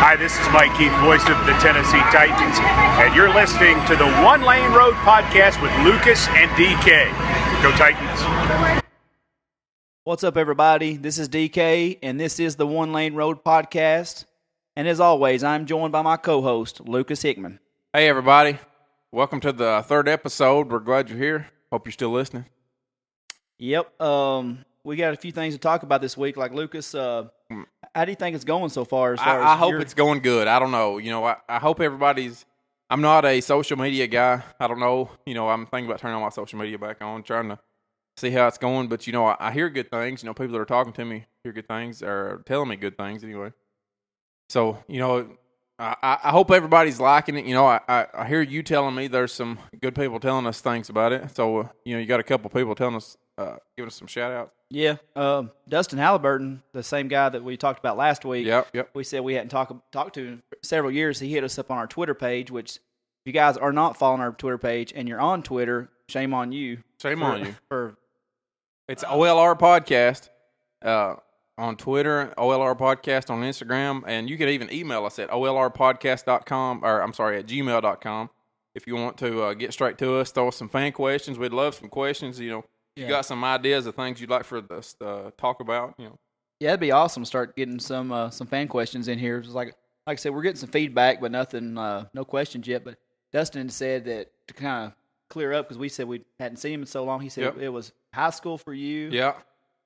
Hi, this is Mike Keith, voice of the Tennessee Titans, and you're listening to the One Lane Road podcast with Lucas and DK. Go Titans. What's up, everybody? This is DK, and this is the One Lane Road podcast. And as always, I'm joined by my co-host, Lucas Hickman. Hey, everybody. Welcome to the third episode. We're glad you're here. Hope you're still listening. Yep. We got a few things to talk about this week. Like, Lucas, how do you think it's going so far? I hope it's going good. I don't know. I hope everybody's – I'm not a social media guy. I don't know. I'm thinking about turning my social media back on, trying to see how it's going. But, I hear good things. People that are talking to me hear good things or telling me good things anyway. So, I hope everybody's liking it. I hear you telling me there's some good people telling us things about it. So, you got a couple people telling us, giving us some shout-outs. Yeah. Dustin Halliburton, the same guy that we talked about last week. Yep. We said we hadn't talked to in several years. He hit us up on our Twitter page, which if you guys are not following our Twitter page and you're on Twitter, shame on you. It's OLR Podcast on Twitter, OLR Podcast on Instagram, and you can even email us at olrpodcast.com, or I'm sorry, at gmail.com if you want to get straight to us, throw us some fan questions. We'd love some questions, If you got some ideas of things you'd like for us to talk about, Yeah, it'd be awesome to start getting some fan questions in here. Just like I said, we're getting some feedback, but nothing, no questions yet. But Dustin said that to kind of clear up, because we said we hadn't seen him in so long. He said It was high school for you. Yeah.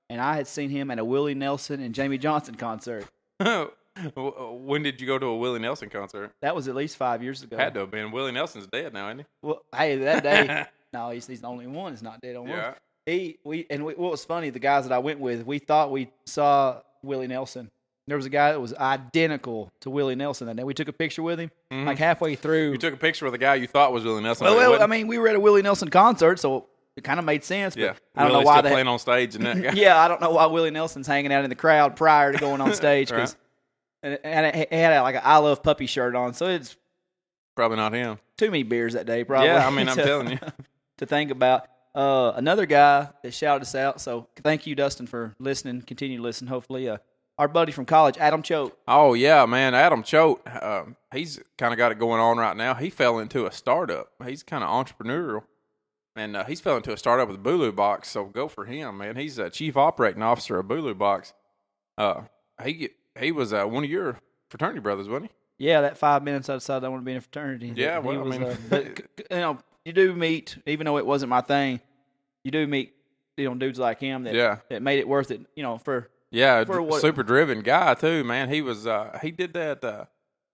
And I had seen him at a Willie Nelson and Jamie Johnson concert. When did you go to a Willie Nelson concert? That was at least 5 years ago. Had to have been. Willie Nelson's dead now, isn't he? Well, hey, that day, no, he's the only one that's not dead on Yeah. What was funny, the guys that I went with, we thought we saw Willie Nelson. There was a guy that was identical to Willie Nelson that day. We took a picture with him, like halfway through. You took a picture with a guy you thought was Willie Nelson. Well, we were at a Willie Nelson concert, so it kind of made sense. But yeah, I don't know why playing on stage and that guy. Yeah, I don't know why Willie Nelson's hanging out in the crowd prior to going on stage, because and it had like an I Love Puppy shirt on, so it's probably not him. Too many beers that day, probably. Yeah, I'm telling you. To think about. Another guy that shouted us out, so thank you, Dustin, for listening. Continue to listen, hopefully. Our buddy from college, Adam Choate. Oh, yeah, man, Adam Choate. He's kind of got it going on right now. He fell into a startup. He's kind of entrepreneurial, and he's fell into a startup with Bulu Box, so go for him, man. He's a chief operating officer of Bulu Box. He was one of your fraternity brothers, wasn't he? Yeah, that 5 minutes I decided I want to be in a fraternity. Yeah, but, you do meet, even though it wasn't my thing, you do meet, dudes like him that made it worth it, for super driven guy too, man. He was he did that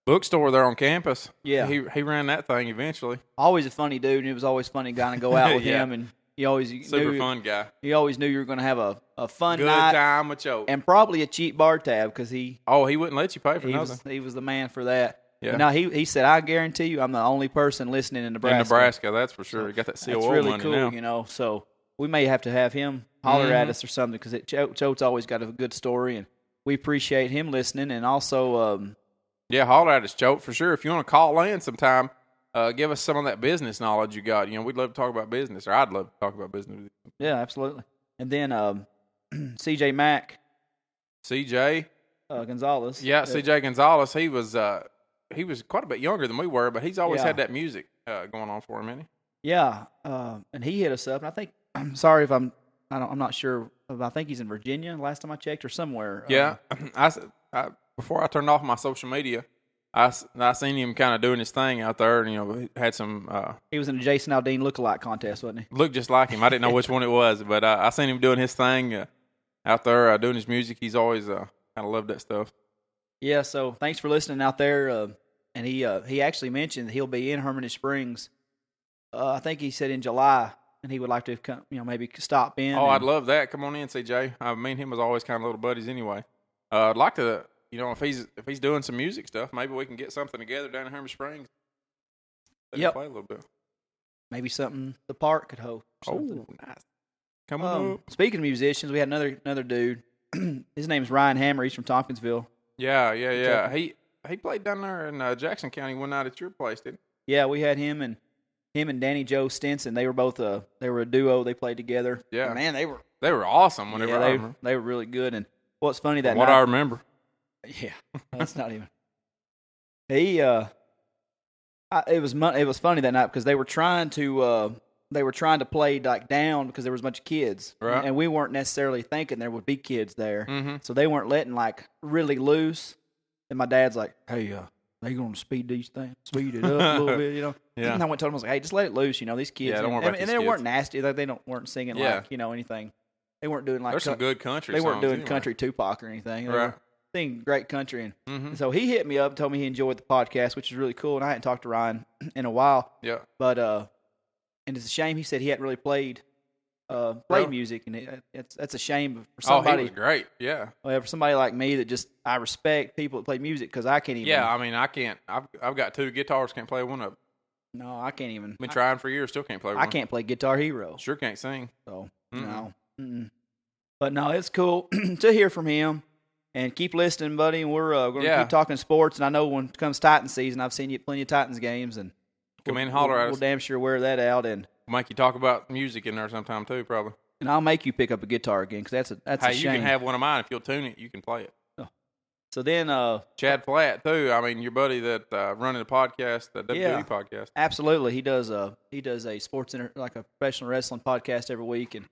bookstore there on campus. Yeah, he ran that thing eventually. Always a funny dude, and it was always funny guy to go out with him, and fun guy. You always knew you were going to have a fun good night, time with Choate, and probably a cheap bar tab, because he wouldn't let you pay for nothing. He was the man for that. Yeah. Now he said, I guarantee you, I'm the only person listening in Nebraska. In Nebraska, that's for sure. He got that COO money. That's really money cool, now. So we may have to have him holler at us or something, because Choate's always got a good story, and we appreciate him listening. And also, holler at us, Choate, for sure. If you want to call in sometime, give us some of that business knowledge you got. We'd love to talk about business, or I'd love to talk about business with you. Yeah, absolutely. And then CJ Mack. CJ Gonzalez. Yeah, CJ Gonzalez. He was quite a bit younger than we were, but he's always had that music going on for him, isn't he? Yeah, and he hit us up, and I think, I'm sorry if I'm not sure, I think he's in Virginia last time I checked, or somewhere. Yeah, I before I turned off my social media, I seen him kind of doing his thing out there, and he had some. He was in a Jason Aldean lookalike contest, wasn't he? Looked just like him. I didn't know which one it was, but I seen him doing his thing out there, doing his music. He's always kind of loved that stuff. Yeah, so thanks for listening out there. And he actually mentioned that he'll be in Hermitage Springs. I think he said in July, and he would like to come, maybe stop in. Oh, I'd love that. Come on in, CJ. Me and him was always kind of little buddies anyway. I'd like to, if he's doing some music stuff, maybe we can get something together down in Hermitage Springs. Yep. Play a little bit. Maybe something the park could host. Oh, nice. Come on. Speaking of musicians, we had another dude. His name's Ryan Hammer. He's from Tompkinsville. Yeah. He played down there in Jackson County one night at your place, didn't he? Yeah, we had him and Danny Joe Stinson. They were both they were a duo. They played together. Yeah, and man, they were awesome. Whenever they were really good. And what's funny that what night, I remember. Yeah, that's not even. He it was funny that night because they were trying to play like down because there was a bunch of kids, Right. and we weren't necessarily thinking there would be kids there, Mm-hmm. so they weren't letting like really loose. And my dad's like, "Hey, they gonna speed these things, speed it up a little bit, you know?" Yeah. And I went to him, I was like, "Hey, just let it loose, you know, these kids." Yeah, don't worry about and these they weren't kids. nasty, like they weren't singing Yeah. like anything. They weren't doing like There's some good country they weren't songs doing anyway. country Tupac or anything. They Right. were singing great country, and Mm-hmm. so he hit me up and told me he enjoyed the podcast, which is really cool. And I hadn't talked to Ryan in a while, Yeah. but and it's a shame he said he hadn't really played Really? music, and that's a shame for Oh, he somebody. was great. Yeah. For somebody like me that just I respect people that play music because I can't even. Yeah, I mean, I can't. I've got 2 guitars, can't play one of them. No, I can't even. Been trying for years, still can't play one. I can't play Guitar Hero. Sure can't sing. So Mm-mm. no. Mm-mm. But no, it's cool to hear from him. And keep listening, buddy. And we're going to keep talking sports. And I know when it comes Titans season, I've seen you at plenty of Titans games. And Come in and holler at we'll us. damn sure wear that out. And Make you talk about music in there sometime too, probably. I'll make you pick up a guitar again because that's Hey, a you shame. can have one of mine if you'll tune it. You can play it. So then, Chad Flatt too. I mean, your buddy that running the podcast, the WWE podcast. absolutely, he does a sports like a professional wrestling podcast every week, and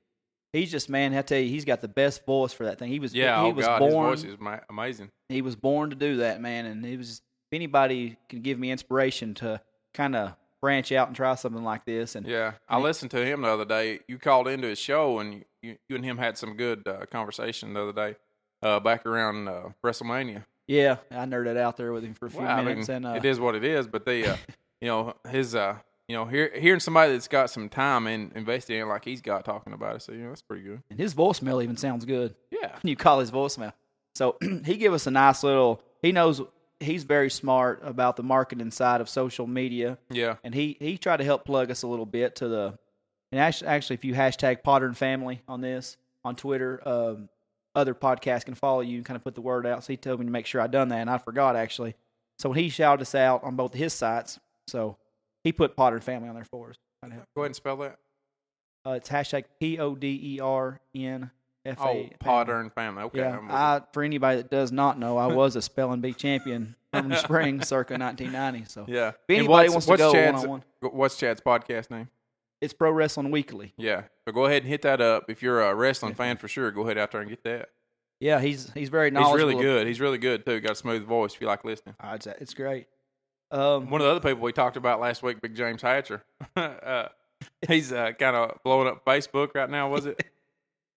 he's just I tell you, he's got the best voice for that thing. He was Yeah. he Oh was God, born his voice is amazing. he was born to do that, man. And if anybody can give me inspiration to kind of branch out and try something like this, and Yeah, I listened to him the other day. You called into his show, and you and him had some good conversation the other day, back around WrestleMania. yeah, I nerded out there with him for a few Well, I minutes, mean, and it is what it is. But they, his, hearing somebody that's got some time and invested in it like he's got talking about it, so that's pretty good. and his voicemail even sounds good. Yeah, You call his voicemail. So he gave us a nice little. He knows he's very smart about the marketing side of social media, yeah, and he tried to help plug us a little bit to the. And actually, if you hashtag Potter and Family on this on Twitter, other podcasts can follow you and kind of put the word out. So he told me to make sure I done that, and I forgot actually. So when he shouted us out on both of his sites, so he put Potter and Family on there for us. Go ahead and spell that. It's hashtag PODERNFA. Oh, Potter and Family. Okay. Yeah, for anybody that does not know, I was a spelling bee champion from the spring circa 1990. So yeah. if anybody wants to go Chad's, one-on-one, what's Chad's podcast name? it's Pro Wrestling Weekly. Yeah. So go ahead and hit that up. If you're a wrestling fan for sure, go ahead out there and get that. Yeah, he's very He's knowledgeable. really good. He's really good too. Got a smooth voice if you like listening. It's great. One of the other people we talked about last week, Big James Hatcher. He's kind of blowing up Facebook right now, was it?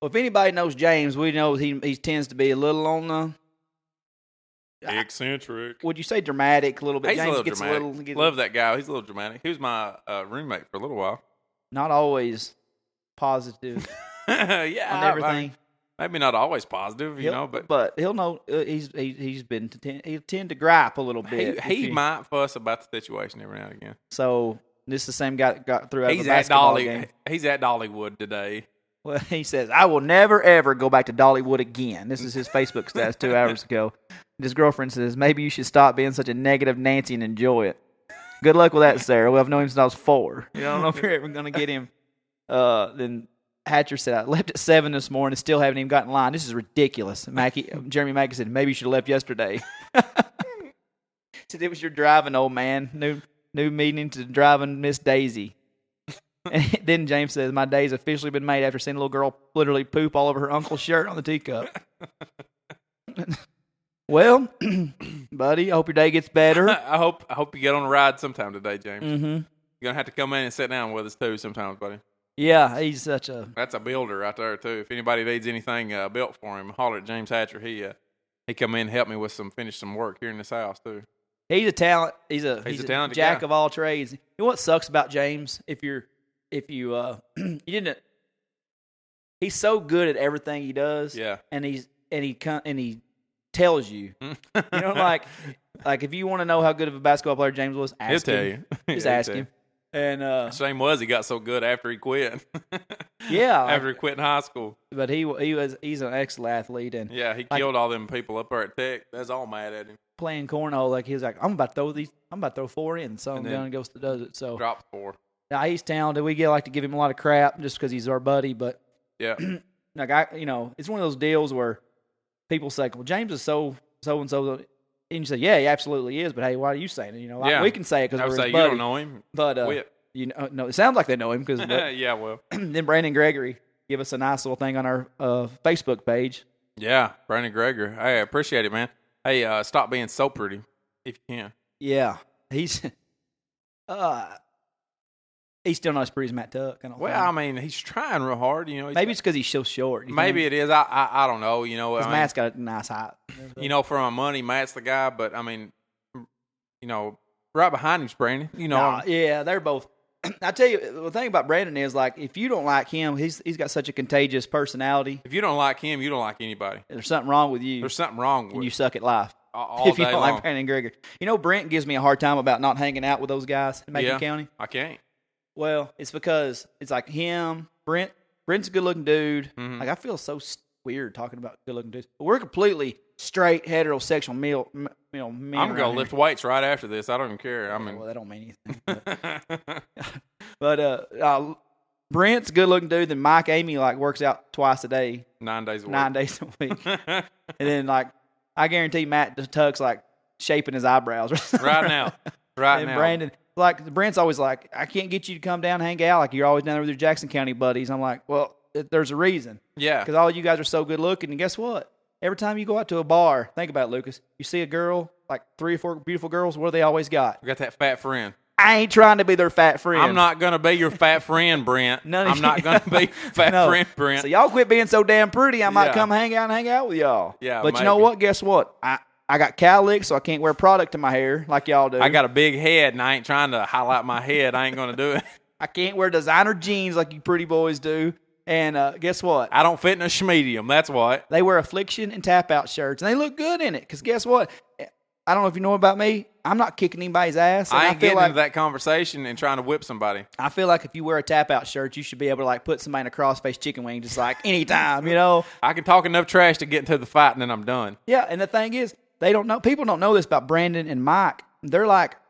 Well, if anybody knows James, we know he tends to be a little on the. Eccentric. Would you say dramatic a little bit? He's James a little gets dramatic. Love that guy. He's a little dramatic. He was my roommate for a little while. not always positive Yeah, on everything. Maybe not always positive, but he'll know he'll tend to gripe a little bit. he might fuss about the situation every now and again. So this is the same guy that got through out of He's a at basketball game. He's at Dollywood today. Well, he says, "I will never ever go back to Dollywood again." This is his Facebook status 2 hours ago. And his girlfriend says, "Maybe you should stop being such a negative Nancy and enjoy it." Good luck with that, Sarah. Well, I've known him since I was 4. I don't know if you're ever going to get him. Then Hatcher said, "I left at 7 this morning and still haven't even gotten in line. This is ridiculous." Jeremy Mackey said, "Maybe you should have left yesterday." Said, "It was your driving, old man. New meeting to driving Miss Daisy." And then James says, "My day's officially been made after seeing a little girl literally poop all over her uncle's shirt on the teacup." Well, buddy, I hope your day gets better. I hope you get on a ride sometime today, James. Mm-hmm. You're gonna have to come in and sit down with us too sometimes, buddy. Yeah, he's such a... That's a builder right there too. If anybody needs anything built for him, holler at James Hatcher. He come in and help me with finish some work here in this house too. He's a talent. He's a talented jack guy. of all trades. You know what sucks about James? If you you didn't, he's so good at everything he does. Yeah. And he tells you. You know, like if you want to know how good of a basketball player James was, ask He'll tell him. you. Just Yeah, he'll ask tell him. And Shame was he got so good after he quit. yeah, After he quit in high school. but he's an excellent athlete and Yeah, he killed all them people up there at Tech. That's all mad at him. playing cornhole. Like he was like, I'm about to throw 4 in. So And down then and goes to does it. So Drops 4. now he's talented. We like to give him a lot of crap just because he's our buddy, but. Yeah. Like it's one of those deals where people say, "Well, James is so and so." And you say, yeah, he absolutely is. But hey, why are you saying it? Like, we can say it because I would we're say his you buddy. don't know him. But no, it sounds like they know him because Yeah, well. then Brandon Gregory give us a nice little thing on our Facebook page. Yeah, Brandon Greger. Hey, I appreciate it, man. Hey, stop being so pretty if you can. Yeah, he's still not as pretty as Matt Tuck. I mean, he's trying real hard. Maybe it's because he's so short. Maybe it is. I don't know. Matt's got a nice height. For my money, Matt's the guy. But I mean, right behind him's Brandon. Yeah, they're both. I tell you, the thing about Brandon is, like, if you don't like him, he's got such a contagious personality. If you don't like him, you don't like anybody. There's something wrong with you. There's something wrong with you. You suck at life. All if you day don't long. like Brandon Greger. Brent gives me a hard time about not hanging out with those guys in Macon County. I can't. Well, it's because it's like him, Brent. Brent's a good-looking dude. Mm-hmm. Like, I feel so weird talking about good-looking dudes. But we're completely straight heterosexual men. I'm gonna lift weights right after this. I don't even care. Well, that don't mean anything. But Brent's a good-looking dude. Then Mike Amy works out twice a day, 9 days a week. 9 days a week. And then I guarantee Matt Tuck's shaping his eyebrows right now. Right and now. Brandon, Brent's always like, I can't get you to come down and hang out. You're always down there with your Jackson County buddies. I'm like, well, there's a reason. Yeah. Because all you guys are so good looking. And guess what? Every time you go out to a bar, think about it, Lucas. You see a girl, 3 or 4 beautiful girls. What do they always got? We got that fat friend. I ain't trying to be their fat friend. I'm not going to be your fat friend, Brent. I'm not going to be your fat friend, Brent. So y'all quit being so damn pretty. I might come hang out with y'all. Yeah, but you know what? Guess what? I got cowlicks, so I can't wear product in my hair like y'all do. I got a big head, and I ain't trying to highlight my head. I ain't going to do it. I can't wear designer jeans like you pretty boys do. And guess what? I don't fit in a schmedium. That's what. They wear Affliction and tap-out shirts, and they look good in it. Because guess what? I don't know if you know about me. I'm not kicking anybody's ass. I ain't getting into that conversation and trying to whip somebody. I feel like if you wear a tap-out shirt, you should be able to put somebody in a cross-faced chicken wing just anytime, I can talk enough trash to get into the fight, and then I'm done. Yeah, and the thing is, they don't know. People don't know this about Brandon and Mike. They're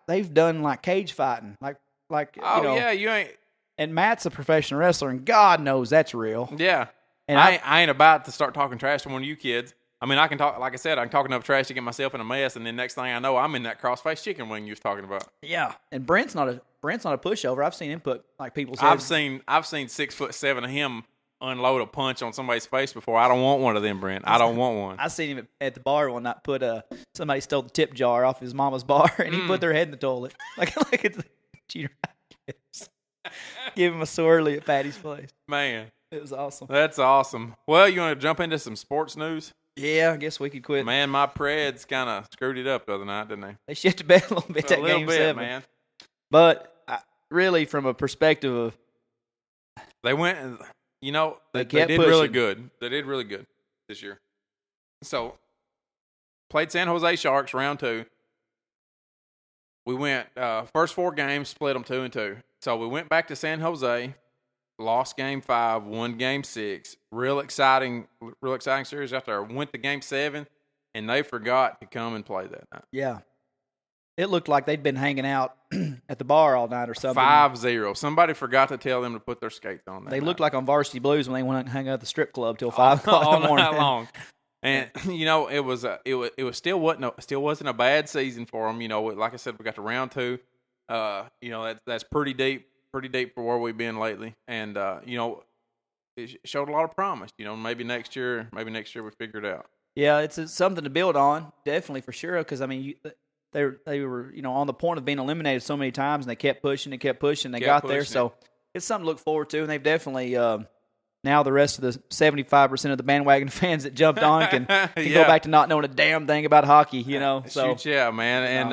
they've done cage fighting, yeah, you ain't. And Matt's a professional wrestler, and God knows that's real. Yeah, and I ain't about to start talking trash to one of you kids. I mean, I can talk, like I said, I can talk enough trash to get myself in a mess, and then next thing I know, I'm in that cross-faced chicken wing you was talking about. Yeah, and Brent's not a pushover. I've seen him put people's heads. I've seen 6'7" of him unload a punch on somebody's face before. I don't want one of them, Brent. I don't want one. I seen him at the bar one night put somebody stole the tip jar off his mama's bar, and he put their head in the toilet like it's a cheater. Give him a swirly at Patty's place. Man, it was awesome. That's awesome. Well, you want to jump into some sports news? Yeah, I guess we could quit. Man, my Preds kind of screwed it up the other night, didn't they? They shit the bed a little bit that game 7, man. But really, from a perspective of they went, they did pushing. really good. They did really good this year. So played San Jose Sharks round 2. We went first 4 games, split them 2-2. So we went back to San Jose, lost game 5, won game 6. Real exciting series out there. Went to game 7, and they forgot to come and play that night. Yeah. It looked like they'd been hanging out at the bar all night or something. 5-0. Somebody forgot to tell them to put their skates on that They night. looked like on Varsity Blues when they went out and hung out at the strip club till 5 o'clock in the morning. All night long. And it was still wasn't a bad season for them. Like I said, we got to round 2. That's pretty deep for where we've been lately. And it showed a lot of promise. Maybe next year we figure it out. Yeah, it's something to build on, definitely for sure. Because I mean, they were on the point of being eliminated so many times, and they kept pushing and kept pushing. They got there, so it's something to look forward to. And they've definitely. Now the rest of the 75% of the bandwagon fans that jumped on can go back to not knowing a damn thing about hockey, So shoot, yeah, man, and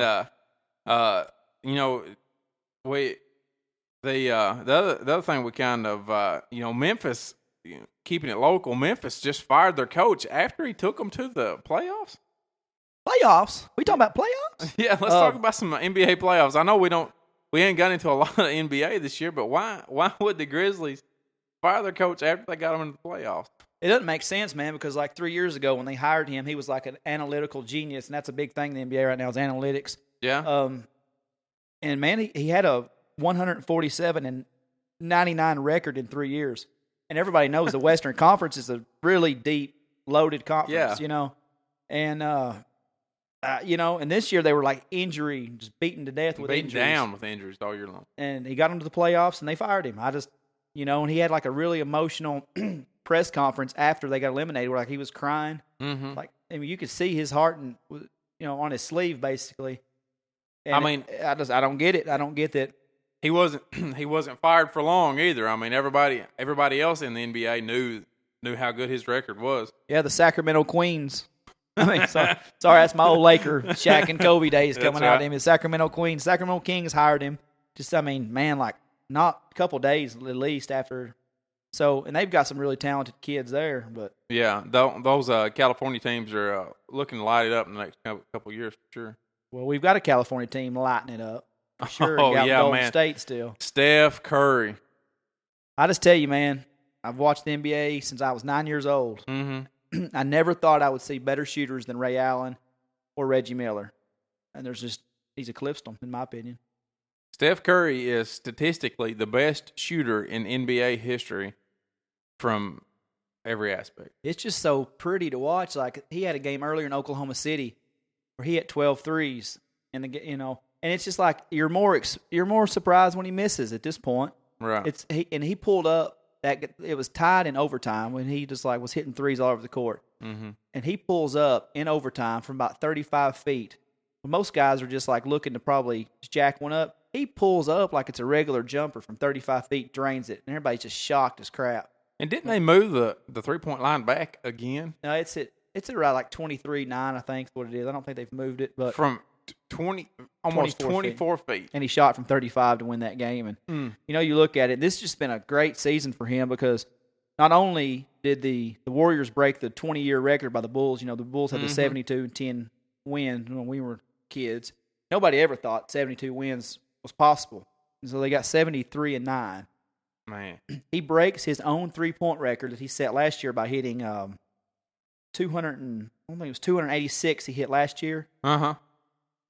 the other thing we kind of Memphis, keeping it local. Memphis just fired their coach after he took them to the playoffs. Playoffs? We talking about playoffs? Yeah, let's talk about some NBA playoffs. I know we ain't got into a lot of NBA this year, but why would the Grizzlies fire their coach after they got him into the playoffs? It doesn't make sense, man, because 3 years ago when they hired him, he was like an analytical genius, and that's a big thing in the NBA right now is analytics. Yeah. And, man, he had a 147 and 99 record in 3 years. And everybody knows the Western Conference is a really deep, loaded conference, And And this year they were like injury, just beaten to death with Beaten injuries. down with injuries all year long. And he got into the playoffs, and they fired him. And he had like a really emotional press conference after they got eliminated, where like he was crying. Mm-hmm. Like, you could see his heart and on his sleeve basically. And I don't get it. I don't get that. He wasn't fired for long either. I mean, everybody else in the NBA knew how good his record was. Yeah, the Sacramento Queens. Sorry, that's my old Laker Shaq and Kobe days coming out of him. The Sacramento Queens, Sacramento Kings hired him. Like not a couple days at least after. So, and they've got some really talented kids there. But yeah, those California teams are looking to light it up in the next couple years for sure. Well, we've got a California team lighting it up for sure. Oh, got yeah, Golden man. State still. Steph Curry. I just tell you, man, I've watched the NBA since I was 9 years old. Mm-hmm. I never thought I would see better shooters than Ray Allen or Reggie Miller. And he's eclipsed them, in my opinion. Steph Curry is statistically the best shooter in NBA history from every aspect. It's just so pretty to watch. Like, he had a game earlier in Oklahoma City where he hit 12 threes. And it's just like you're more surprised when he misses at this point. Right. He pulled up. It was tied in overtime when he just was hitting threes all over the court. Mm-hmm. And he pulls up in overtime from about 35 feet. When most guys are just looking to probably jack one up. He pulls up like it's a regular jumper from 35 feet, drains it, and everybody's just shocked as crap. And didn't they move the 3-point line back again? No, it's at around 23-9, I think is what it is. I don't think they've moved it, but from 24 feet. And he shot from 35 to win that game. And you look at it, this has just been a great season for him because not only did the Warriors break the 20-year record by the Bulls. The Bulls had the 72-10 win when we were kids. Nobody ever thought 72 wins was possible. And so they got 73-9. Man. He breaks his own 3-point record that he set last year by hitting 286 he hit last year. Uh-huh.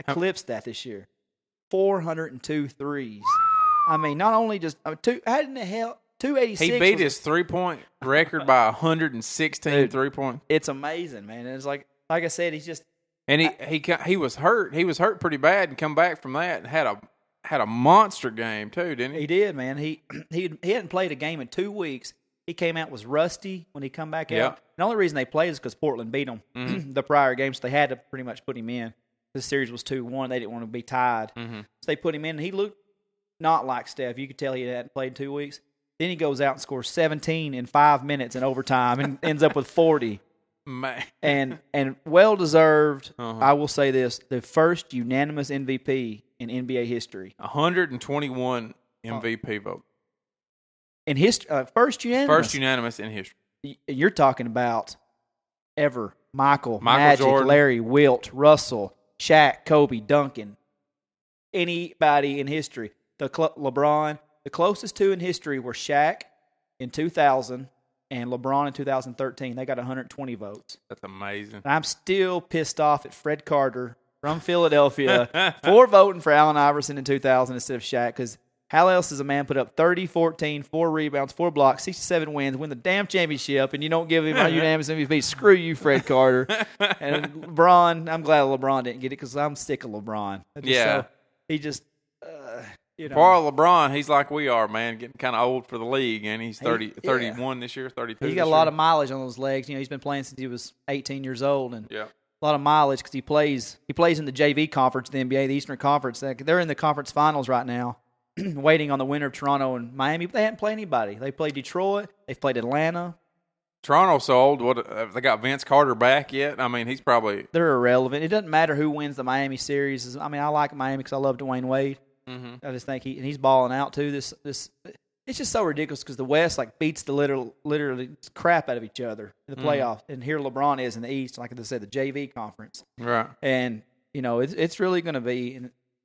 Eclipsed that this year. 402 threes. I mean, not only just how in the hell 286. He beat his 3-point record by 116 3-point. It's amazing, man. And it's like I said, he's just he was hurt. He was hurt pretty bad and come back from that and had a monster game too, didn't he? He did, man. He hadn't played a game in 2 weeks. He came out was rusty when he come back out. The only reason they played is because Portland beat them the prior game, so they had to pretty much put him in. The series was 2-1. They didn't want to be tied. Mm-hmm. So they put him in, and he looked not like Steph. You could tell he hadn't played in 2 weeks. Then he goes out and scores 17 in 5 minutes in overtime and ends up with 40. Man. And well-deserved, I will say this, the first unanimous MVP in NBA history. 121 MVP vote. In history, first unanimous. First unanimous in history. You're talking about ever. Michael Magic, Jordan. Larry, Wilt, Russell, Shaq, Kobe, Duncan, anybody in history. LeBron, the closest two in history were Shaq in 2000 and LeBron in 2013. They got 120 votes. That's amazing. And I'm still pissed off at Fred Carter from Philadelphia for voting for Allen Iverson in 2000 instead of Shaq because how else does a man put up 30, 14, 4 rebounds, 4 blocks, 67 wins, win the damn championship, and you don't give him a unanimous MVP? Screw you, Fred Carter. And LeBron, I'm glad LeBron didn't get it because I'm sick of LeBron. He just, For LeBron, he's like we are, man, getting kind of old for the league, and he's 31 this year, 32 He's got a lot of mileage on those legs. He's been playing since he was 18 years old, and a lot of mileage because he plays in the JV conference, the NBA, the Eastern Conference. They're in the conference finals right now. Waiting on the winner of Toronto and Miami, but they haven't played anybody. They played Detroit. They've played Atlanta. Toronto's so old. What have they got Vince Carter back yet? I mean, he's probably... They're irrelevant. It doesn't matter who wins the Miami series. I mean, I like Miami because I love Dwayne Wade. Mm-hmm. I just think he's balling out too. This it's just so ridiculous because the West beats the literally crap out of each other in the playoffs, and here LeBron is in the East, like I said, the JV conference. Right. And it's really going to be.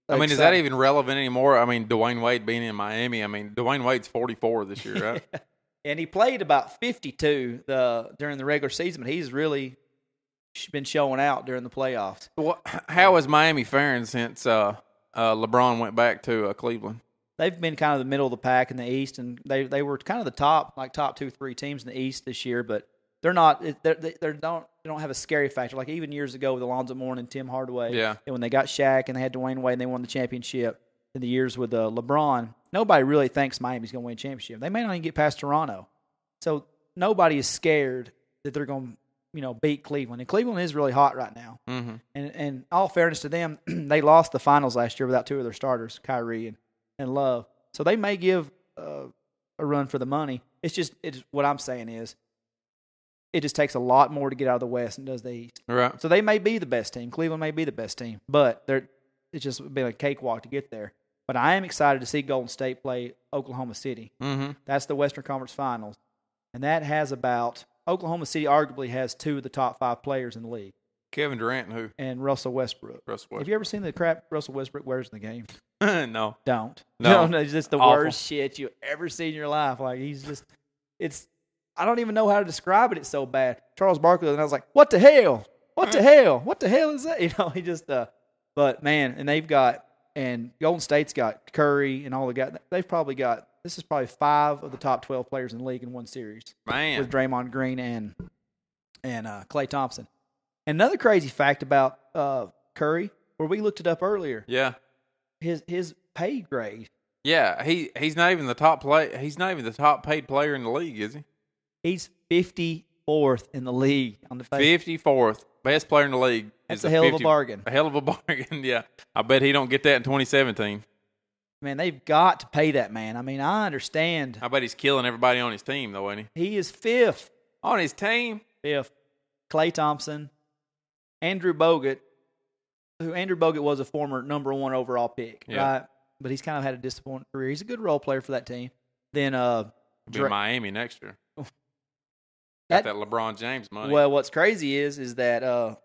I mean, is that even relevant anymore? I mean, Dwayne Wade being in Miami. I mean, Dwayne Wade's 44 this year, right? And he played about 52 during the regular season, but he's really been showing out during the playoffs. Well, how is Miami faring since LeBron went back to Cleveland? They've been kind of the middle of the pack in the East, and they were kind of the top 2-3 teams in the East this year, but they're not they don't have a scary factor. Like even years ago with Alonzo Mourning and Tim Hardaway, Yeah. and when they got Shaq and they had Dwayne Wade and they won the championship. In the years with LeBron, nobody really thinks Miami's going to win a championship. They may not even get past Toronto, so nobody is scared that they're going to beat Cleveland. And Cleveland is really hot right now. Mm-hmm. And all fairness to them, they lost the finals last year without two of their starters, Kyrie and Love. So they may give a run for the money. It's what I'm saying is it just takes a lot more to get out of the West than does the East. Right. So they may be the best team. Cleveland may be the best team, but it's just been a cakewalk to get there. But I am excited to see Golden State play Oklahoma City. Mm-hmm. That's the Western Conference Finals. And that has Oklahoma City arguably has two of the top 5 players in the league. Kevin Durant and who? And Russell Westbrook. Have you ever seen the crap Russell Westbrook wears in the game? No. Don't. No. It's just the Awful. worst shit you ever seen in your life. Like, I don't even know how to describe it. It's so bad. Charles Barkley, and I was like, what the hell? What the hell? What the hell is that? He just, but man, and Golden State's got Curry and all the guys. They've probably got, this is probably 5 of the top 12 players in the league in one series. Man. With Draymond Green and Klay Thompson. Another crazy fact about Curry, where we looked it up earlier. Yeah. His pay grade. Yeah, he's not even the top he's not even the top paid player in the league, is he? He's 54th in the league on the 54th. Best player in the league. That's a hell of a bargain. A hell of a bargain, yeah. I bet he don't get that in 2017. Man, they've got to pay that man. I mean, I understand. I bet he's killing everybody on his team, though, ain't he? He is 5th. On his team? 5th. Klay Thompson, Andrew Bogut, who Andrew Bogut was a former number 1 overall pick, right? But he's kind of had a disappointing career. He's a good role player for that team. Then Be Miami next year. Got that LeBron James money. Well, what's crazy is that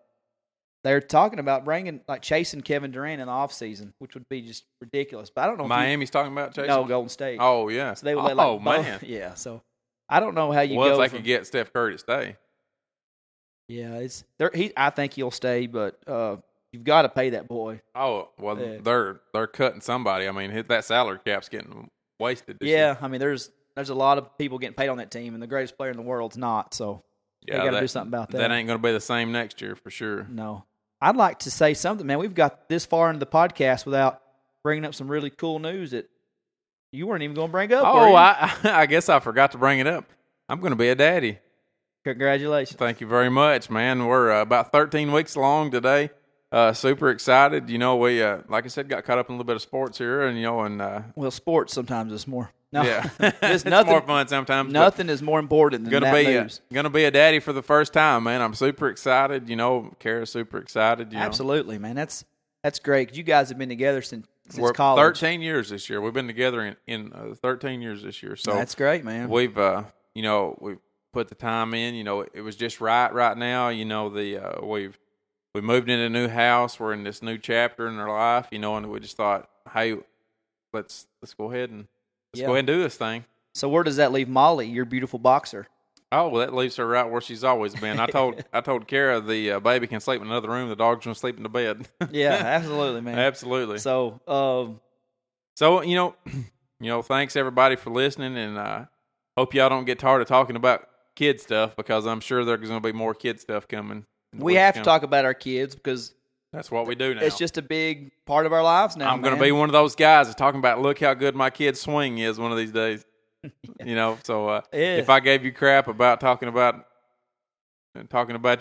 they're talking about chasing Kevin Durant in the offseason, which would be just ridiculous. But I don't know. Miami's talking about chasing? No, Golden State. Oh, yeah. So they would man. Yeah, so I don't know how you go. Well, if they could get Steph Curry to stay. Yeah, I think he'll stay, but you've got to pay that boy. Oh, well, they're cutting somebody. I mean, that salary cap's getting wasted this year. year. I mean, there's a lot of people getting paid on that team, and the greatest player in the world's not. So they got to do something about that. That ain't going to be the same next year for sure. No. I'd like to say something, man. We've got this far into the podcast without bringing up some really cool news that you weren't even going to bring up. Oh, I guess I forgot to bring it up. I'm going to be a daddy. Congratulations. Thank you very much, man. We're about 13 weeks along today. Super excited. We, like I said, got caught up in a little bit of sports here, and well, sports sometimes is more. No, yeah, it's nothing, more fun sometimes. Nothing is more important than that news. Gonna be a daddy for the first time, man. I'm super excited. Kara's super excited. Absolutely, man. That's great. You guys have been together since college. 13 years this year. We've been together in 13 years this year. So that's great, man. We've we've put the time in. It was just right now. We moved into a new house. We're in this new chapter in our life. And we just thought, hey, let's go ahead and go ahead and do this thing. So where does that leave Molly, your beautiful boxer? Oh, well, that leaves her right where she's always been. I told Kara the baby can sleep in another room. The dog's going to sleep in the bed. Yeah, absolutely, man. Absolutely. So, thanks everybody for listening, and hope y'all don't get tired of talking about kid stuff, because I'm sure there's going to be more kid stuff coming. We have to talk about our kids because that's what we do now. It's just a big part of our lives now. I'm going to be one of those guys that's talking about, look how good my kid's swing is one of these days. So if I gave you crap about talking about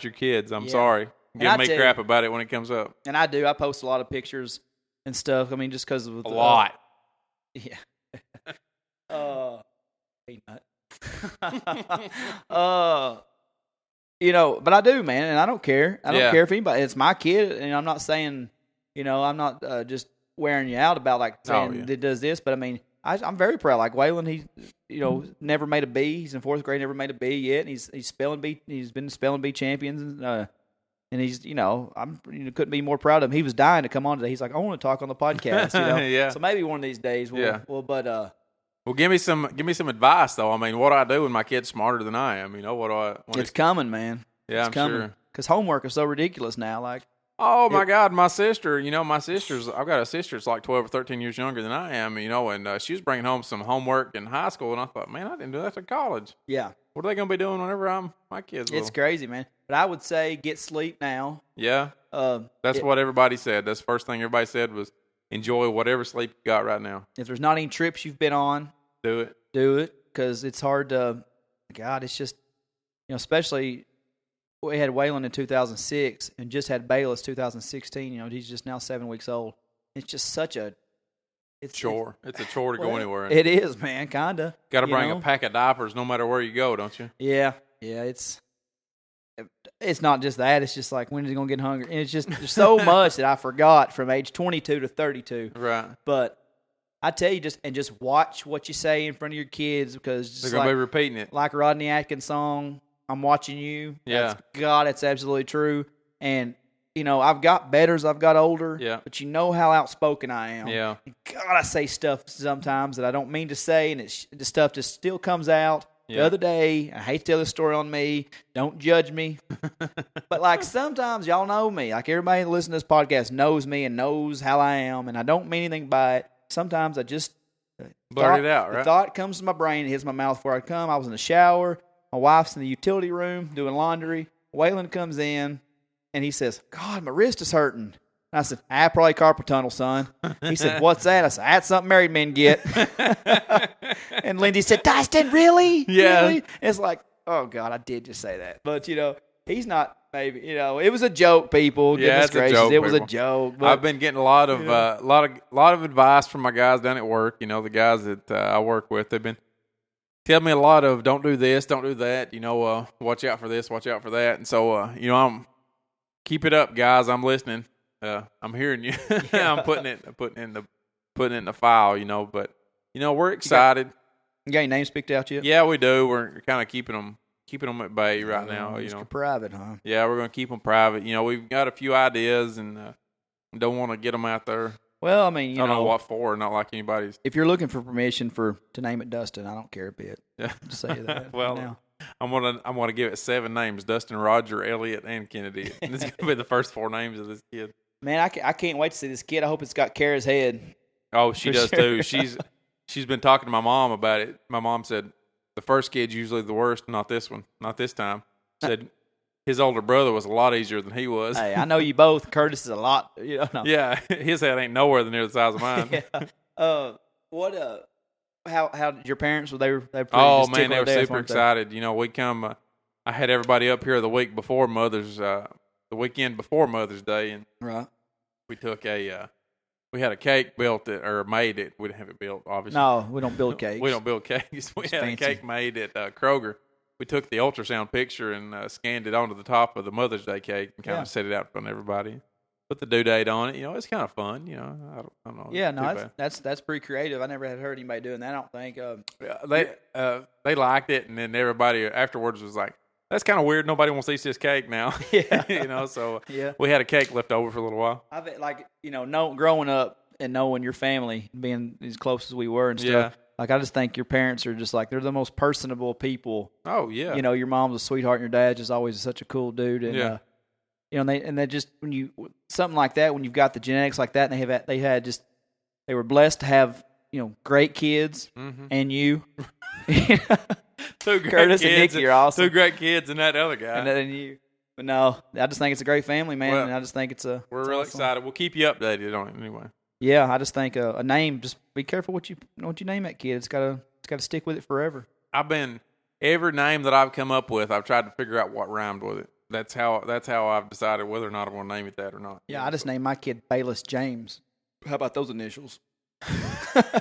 your kids, I'm sorry. Give me crap about it when it comes up. And I do. I post a lot of pictures and stuff. I mean, just because of a lot. Yeah. Peanut. But I do, man, and I don't care. I don't care if anybody. It's my kid, and I'm not saying, I'm not just wearing you out about saying it does this, but I mean, I'm very proud. Like Waylon, he, never made a B. He's in 4th grade, never made a B yet, and he's spelling bee. He's been spelling bee champions, and he's, I'm couldn't be more proud of him. He was dying to come on today. He's like, I want to talk on the podcast. Yeah. So maybe one of these days, Well, give me some advice though. I mean, what do I do when my kid's smarter than I am? It's coming, man. Yeah, it's coming. Sure. Because homework is so ridiculous now. Like, oh my God, my sister. I've got a sister that's like 12 or 13 years younger than I am. And she was bringing home some homework in high school, and I thought, man, I didn't do that in college. Yeah. What are they going to be doing whenever my kids It's crazy, man. But I would say get sleep now. Yeah. That's what everybody said. That's the first thing everybody said was enjoy whatever sleep you got right now. If there's not any trips you've been on, do it. Because it's hard to, God, it's just, especially we had Waylon in 2006 and just had Bayless 2016. He's just now 7 weeks old. It's just such a chore. It's a chore to go anywhere. It is, man, kinda. Got to bring a pack of diapers no matter where you go, don't you? Yeah. It's not just that. It's just like, when is he gonna get hungry? And it's just there's so much that I forgot from age 22 to 32. Right. But I tell you, just watch what you say in front of your kids, because they're gonna be repeating it, like Rodney Atkins' song, "I'm Watching You." Yeah. That's absolutely true. And I've got betters, I've got older, but how outspoken I am. Yeah. God, I say stuff sometimes that I don't mean to say, and the stuff just still comes out. Yeah. The other day, I hate to tell this story on me. Don't judge me. But, like, sometimes y'all know me. Like, everybody that listens to this podcast knows me and knows how I am, and I don't mean anything by it. Sometimes I just blurt it out, right? The thought comes to my brain, it hits my mouth before I come. I was in the shower. My wife's in the utility room doing laundry. Waylon comes in. And he says, "God, my wrist is hurting." And I said, "Probably carpal tunnel, son." He said, "What's that?" I said, "That's something married men get." And Lindsay said, "Dustin, really?" Yeah. Really? And it's like, oh, God, I did just say that. But, he's not, maybe, it was a joke, people. Yeah, Goodness gracious. joke, it was a people. joke. But, I've been getting a lot of advice from my guys down at work. The guys that I work with, they've been telling me a lot of, don't do this, don't do that. Watch out for this, watch out for that. And so, keep it up, guys. I'm listening. I'm hearing you. I'm putting it in the file. But we're excited. You got any names picked out yet? Yeah, we do. We're kind of keeping them at bay right now. Private, huh? Yeah, we're going to keep them private. We've got a few ideas and don't want to get them out there. Well, I mean, I don't know what for. Not like anybody's. If you're looking for permission to name it Dustin, I don't care a bit. Yeah. Just say that. Well. Now. I'm gonna give it 7 names: Dustin, Roger, Elliott, and Kennedy. And it's gonna be the first 4 names of this kid. Man, I can't wait to see this kid. I hope it's got Kara's head. Oh, she does too. She's been talking to my mom about it. My mom said the first kid's usually the worst, not this one, not this time. Said his older brother was a lot easier than he was. Hey, I know you both. Curtis is a lot. No. Yeah, his head ain't nowhere near the size of mine. Yeah. How did your parents were they oh man, they were super excited. We come. I had everybody up here the week before the weekend before Mother's Day, and right. we took we had a cake built or made it. We didn't have it built, obviously. No, we don't build cakes. We don't build cakes. We had a cake made at Kroger. We took the ultrasound picture and scanned it onto the top of the Mother's Day cake and kind of set it out in front of everybody. Put the due date on it. It's kind of fun. I don't know. Yeah, no, that's pretty creative. I never had heard anybody doing that. I don't think. They liked it, and then everybody afterwards was like, "That's kind of weird. Nobody wants to eat this cake now." Yeah. So yeah, we had a cake left over for a little while. I bet, growing up and knowing your family, being as close as we were and stuff. Yeah. Like, I just think your parents are just like, they're the most personable people. Oh yeah. Your mom's a sweetheart, and your dad's just always such a cool dude. And, yeah. They just, when you, something like that, when you've got the genetics like that, and they were blessed to have, great kids and you. Two great Curtis kids, and Nikki are awesome. 2 great kids and that other guy. And then you. But no, I just think it's a great family, man. Well, and I just think we're real excited. We'll keep you updated on it anyway. Yeah, I just think a name, just be careful what you name that kid. It's gotta stick with it forever. Every name that I've come up with, I've tried to figure out what rhymed with it. That's how I've decided whether or not I want to name it that or not. Yeah, I just named my kid Bayless James. How about those initials? I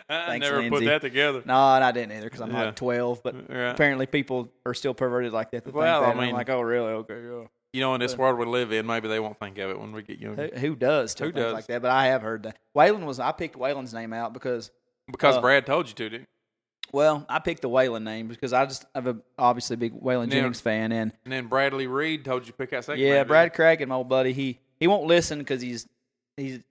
Thanks, never Lindsay. put that together. No, and I didn't either because I'm like 12. But Right. apparently people are still perverted like that. Well, think that. I mean, I'm like, oh, really? Okay, yeah. In this world we live in, maybe they won't think of it when we get younger. Who does still Who think does? like that? But I have heard that. I picked Waylon's name out because Brad told you to, didn't I picked the Waylon name because I'm a obviously big Waylon Jennings fan. And then Bradley Reed told you to pick that second yeah, name, Brad Cracken, my old buddy, he won't listen because he's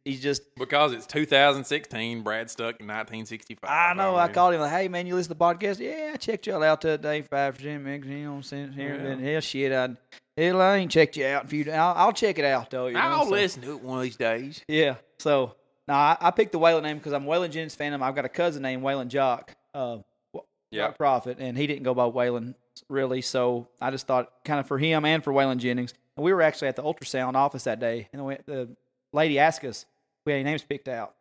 just. Because it's 2016, Brad stuck in 1965. I know. I called him like, "Hey man, you listen to the podcast? Yeah, I checked y'all out today. 5% magazine on here. Yeah. And hell, shit, I ain't checked you out. I'll check it out though. I'll listen to it one of these days. Yeah. So I picked the Waylon name because I'm a Waylon Jennings fan. I've got a cousin named Waylon Jock. Yeah. Prophet, and he didn't go by Waylon really. So I just thought, kind of for him and for Waylon Jennings. And we were actually at the ultrasound office that day, and the lady asked us if we had any names picked out.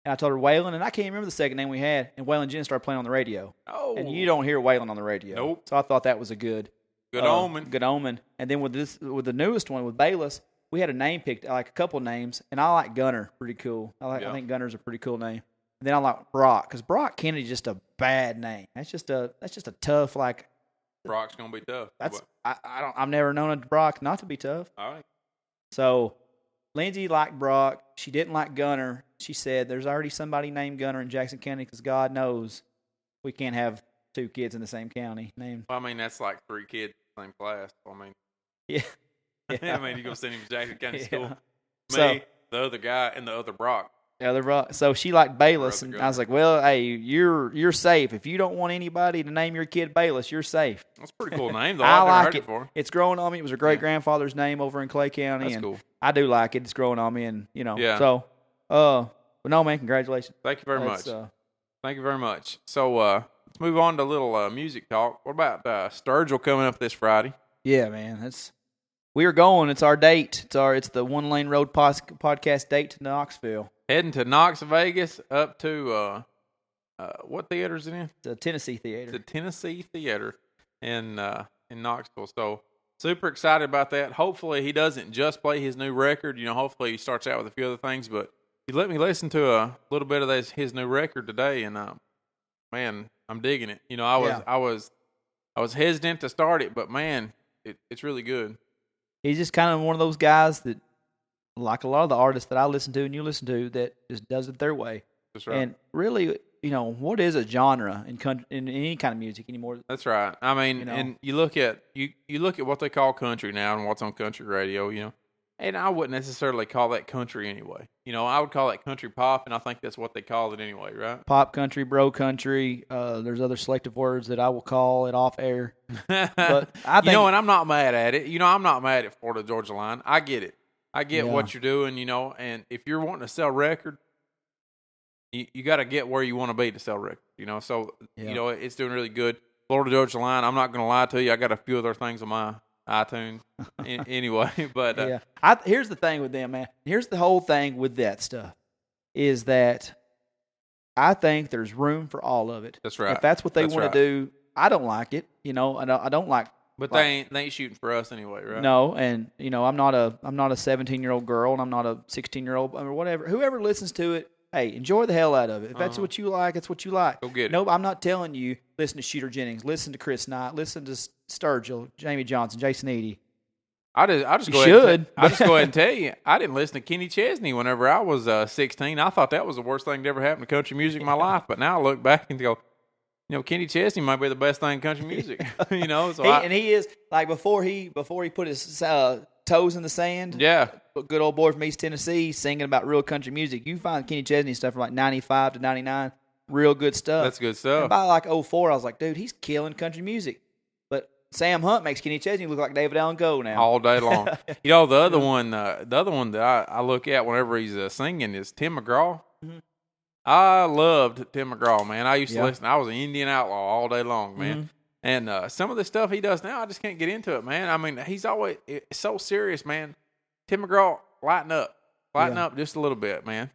And I told her Waylon, and I can't remember the second name we had. And Waylon Jennings started playing on the radio. Oh, and you don't hear Waylon on the radio. Nope. So I thought that was a good omen. Good omen. And then with the newest one with Bayless, we had a name picked, like a couple names, and I like Gunner, pretty cool. I think Gunner's a pretty cool name. And then I like Brock, because Brock Kennedy's just a bad name. That's just a tough, like. Brock's gonna be tough. I've never known a Brock not to be tough. All right. So Lindsay liked Brock. She didn't like Gunner. She said there's already somebody named Gunner in Jackson County because God knows we can't have 2 kids in the same county named. Well, I mean, that's like 3 kids in the same class. I mean, yeah. I mean, you're gonna send him to Jackson County School. Me, So, the other guy, and the other Brock. So she liked Bayless, and I was like, well, hey, you're safe. If you don't want anybody to name your kid Bayless, you're safe. That's a pretty cool name, though. I I've never like heard it. it before. It's growing on me. It was a great-grandfather's name over in Clay County. That's and cool. I do like it. It's growing on me, and, Yeah. So, but no, man, congratulations. Thank you very much. Thank you very much. So, let's move on to a little music talk. What about Sturgill coming up this Friday? Yeah, man. We are going. It's our date. It's the One Lane Road podcast date to Knoxville. Heading to Knox Vegas up to what theater is it in? The Tennessee Theater. The Tennessee Theater in Knoxville. So super excited about that. Hopefully he doesn't just play his new record. Hopefully he starts out with a few other things. But he let me listen to a little bit of his new record today, and man, I'm digging it. I was hesitant to start it, but man, it's really good. He's just kind of one of those guys that, like a lot of the artists that I listen to and you listen to, that just does it their way. That's right. And really, what is a genre in any kind of music anymore? That's right. I mean, and you look at what they call country now and what's on country radio, and I wouldn't necessarily call that country anyway. I would call that country pop, and I think that's what they call it anyway, right? Pop country, bro country. There's other selective words that I will call it off air. But I think, and I'm not mad at it. I'm not mad at Florida Georgia Line. I get it. I get what you're doing, and if you're wanting to sell record, you got to get where you want to be to sell record, So, it's doing really good. Florida Georgia Line, I'm not going to lie to you. I got a few other things on my iTunes anyway, but here's the thing with them, man. Here's the whole thing with that stuff is that I think there's room for all of it. That's right. If that's what they want to do, I don't like it. I don't like. But they ain't shooting for us anyway, right? No, and I'm not a 17-year-old girl, and I'm not a 16-year-old or whatever. Whoever listens to it, hey, enjoy the hell out of it. If that's what you like, it's what you like. Go get it. Nope, I'm not telling you listen to Shooter Jennings, listen to Chris Knight, listen to Sturgill, Jamie Johnson, Jason Eady. I just go ahead and tell you, I didn't listen to Kenny Chesney whenever I was 16. I thought that was the worst thing that ever happened to country music in my life. But now I look back and go, Kenny Chesney might be the best thing in country music. So he is, like, before he put his toes in the sand. Yeah. Good old boy from East Tennessee singing about real country music. You find Kenny Chesney stuff from like 95 to 99, real good stuff. That's good stuff. And by like 04, I was like, dude, he's killing country music. But Sam Hunt makes Kenny Chesney look like David Allen Coe now. All day long. The other one that I look at whenever he's singing is Tim McGraw. Mm-hmm. I loved Tim McGraw, man. I used to listen. I was an Indian outlaw all day long, man. Mm-hmm. And some of the stuff he does now, I just can't get into it, man. I mean, he's always so serious, man. Tim McGraw, lighten up just a little bit, man.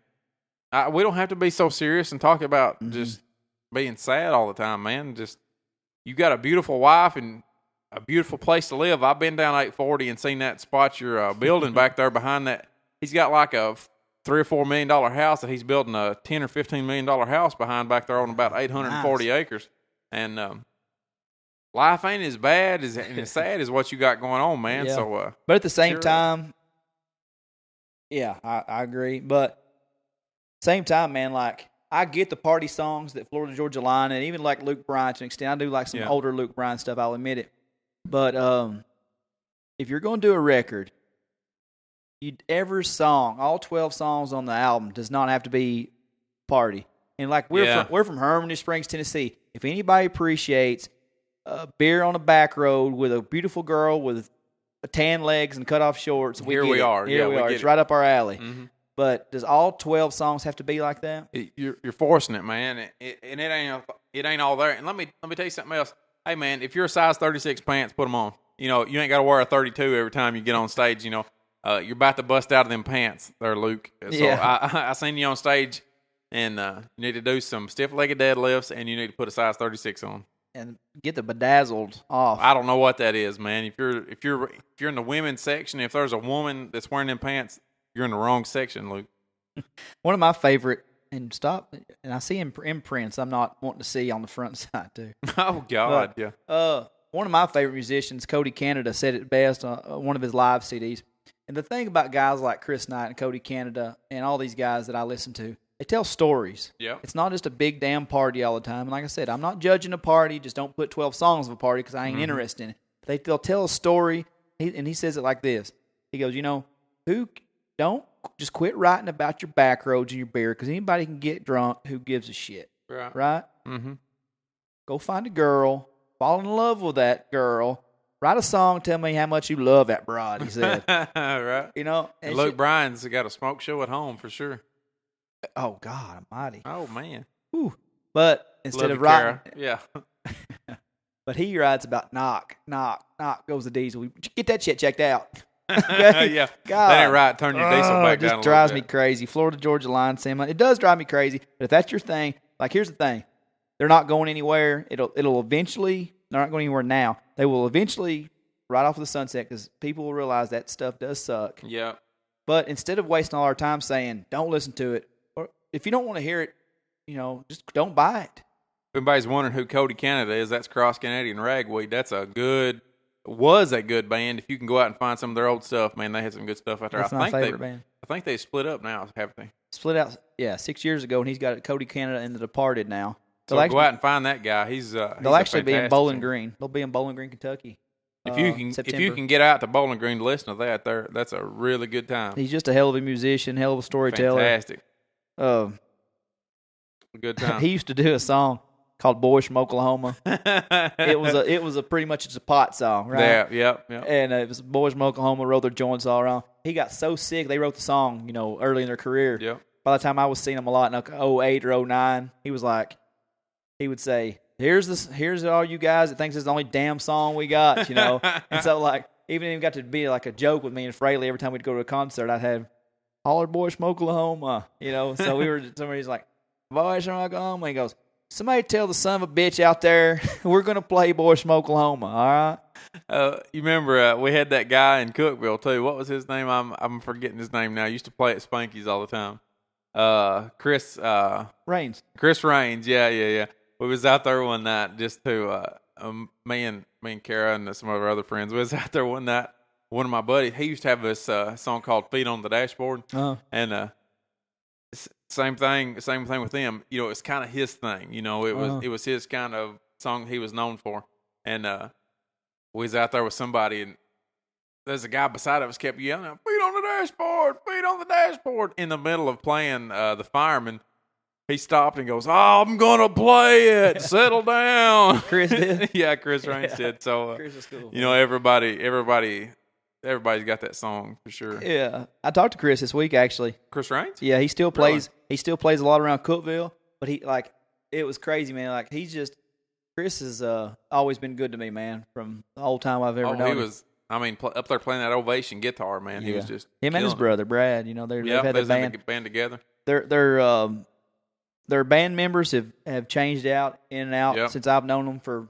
We don't have to be so serious and talk about just being sad all the time, man. Just, you got a beautiful wife and a beautiful place to live. I've been down 840 and seen that spot you're building back there behind that. He's got like a $3 or $4 million house that he's building a $10 or $15 million house behind back there on about 840 acres. And life ain't as bad and as sad as what you got going on, man. Yeah. So, but at the same time, I agree. But same time, man, like, I get the party songs that Florida Georgia Line and even like Luke Bryan to an extent. I do like some older Luke Bryan stuff, I'll admit it. But if you're going to do a record, every song, all 12 songs on the album does not have to be party. And like we're from Harmony Springs, Tennessee. If anybody appreciates a beer on a back road with a beautiful girl with tan legs and cut off shorts, Here we are. It's right up our alley. Mm-hmm. But does all 12 songs have to be like that? You're forcing it, man. And it it ain't all there. And let me tell you something else. Hey man, if you're a size 36 pants, put them on. You know, you ain't got to wear a 32 every time you get on stage. You know, you're about to bust out of them pants there, Luke. So I seen you on stage, and you need to do some stiff-legged deadlifts, and you need to put a size 36 on. And get the bedazzled off. I don't know what that is, man. If you're in the women's section, if there's a woman that's wearing them pants, you're in the wrong section, Luke. One of my favorite, and I see imprints I'm not wanting to see on the front side too. Oh God, but, yeah. One of my favorite musicians, Cody Canada, said it best on one of his live CDs. And the thing about guys like Chris Knight and Cody Canada and all these guys that I listen to, they tell stories. Yeah. It's not just a big damn party all the time. And like I said, I'm not judging a party. Just don't put 12 songs of a party because I ain't interested in it. They'll tell a story, and he says it like this. He goes, don't just quit writing about your back roads and your beer because anybody can get drunk. Who gives a shit? Right? Mm-hmm. Go find a girl. Fall in love with that girl. Write a song. Tell me how much you love that broad, he said. Right. And Luke Bryan's got a smoke show at home for sure. Oh, God almighty. Oh, man. Whew. But instead of writing. writing. Yeah. But he writes about knock goes the diesel. Get that shit checked out. Okay? Yeah. God. That ain't right. Turn your diesel back down a It just drives me crazy. Florida-Georgia line semi. It does drive me crazy. But if that's your thing, like here's the thing. They're not going anywhere. It'll eventually, they're not going anywhere now. They will eventually right off of the sunset because people will realize that stuff does suck. Yeah. But instead of wasting all our time saying, don't listen to it, or if you don't want to hear it, just don't buy it. If anybody's wondering who Cody Canada is, that's Cross Canadian Ragweed. Was a good band. If you can go out and find some of their old stuff, man, they had some good stuff out there. That's my favorite band. I think they split up now, haven't they? Split out, 6 years ago, and he's got Cody Canada and The Departed now. So go out and find that guy. They'll actually be in Bowling Green. They'll be in Bowling Green, Kentucky. If you can get out to Bowling Green to listen to that, that's a really good time. He's just a hell of a musician, hell of a storyteller. Fantastic. A good time. He used to do a song called "Boys from Oklahoma." It was pretty much just a pot song, right? Yeah. And it was boys from Oklahoma rolled their joints all around. He got so sick they wrote the song, early in their career. Yep. By the time I was seeing him a lot in 08 or 09, he would say, Here's all you guys that thinks it's the only damn song we got, And so, even if it got to be like a joke with me and Fraley every time we'd go to a concert, I'd have, holler boys from Oklahoma, So somebody's like, boys from Oklahoma. He goes, somebody tell the son of a bitch out there, we're going to play boys from Oklahoma, all right? You remember we had that guy in Cookville, too. What was his name? I'm forgetting his name now. He used to play at Spanky's all the time. Chris Raines. Chris Raines, yeah. We was out there one night just to me and Kara and some of our other friends. We was out there one night. One of my buddies, he used to have this song called "Feet on the Dashboard," and same thing with him. It's kind of his thing. It was his kind of song he was known for. And we was out there with somebody, and there's a guy beside of us kept yelling, "Feet on the dashboard! Feet on the dashboard!" in the middle of playing The Fireman. He stopped and goes, "Oh, I'm gonna play it. Settle down." Chris did. Yeah, Chris Raines did. So, Chris is cool. Everybody's got that song for sure. Yeah, I talked to Chris this week actually. Chris Raines? Yeah, he still plays. Really? He still plays a lot around Cookville. But it was crazy, man. Chris has always been good to me, man. From the whole time I've ever known. He was. Up there playing that Ovation guitar, man. He was just him and his brother Brad. They've had a band together. Their band members have changed out in and out since I've known them for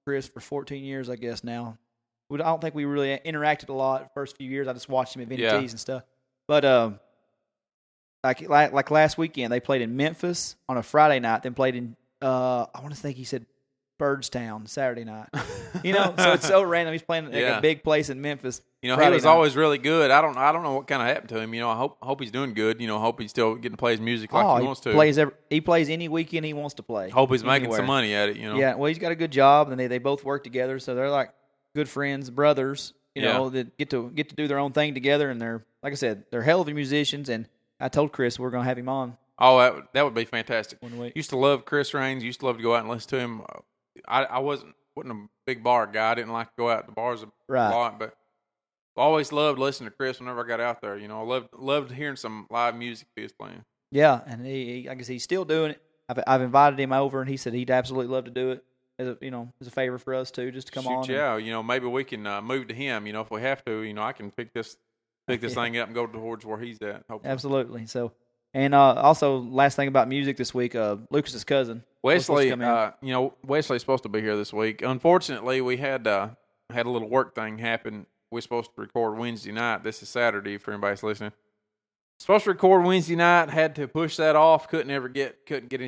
Chris for 14 years, I guess now. I don't think we really interacted a lot the first few years. I just watched him at Vinny T's and stuff. But like last weekend, they played in Memphis on a Friday night. Then played in I want to think he said Birdstown Saturday night. So it's so random. He's playing a big place in Memphis. He was always really good. I don't know what kind of happened to him. I hope he's doing good. I hope he's still getting to play his music like he wants to. He plays any weekend he wants to play. Hope he's making some money at it. Yeah, well, he's got a good job, and they both work together, so they're like good friends, brothers. That get to do their own thing together, and they're, like I said, they're hell of musicians. And I told Chris we're going to have him on. Oh, that would be fantastic. Used to love Chris Raines. Used to love to go out and listen to him. I wasn't a big bar guy. I didn't like to go out to bars a lot, but I always loved listening to Chris whenever I got out there. I loved hearing some live music he was playing. Yeah, and I guess he's still doing it. I've invited him over, and he said he'd absolutely love to do it as a favor for us too, just to come on. Yeah, maybe we can move to him. If we have to, I can pick this thing up and go towards where he's at. Hopefully. Absolutely. So, and also last thing about music this week, Lucas's cousin Wesley. Wesley's supposed to be here this week. Unfortunately, we had a little work thing happen. We're supposed to record Wednesday night. This is Saturday for anybody's listening. Supposed to record Wednesday night, had to push that off. Couldn't get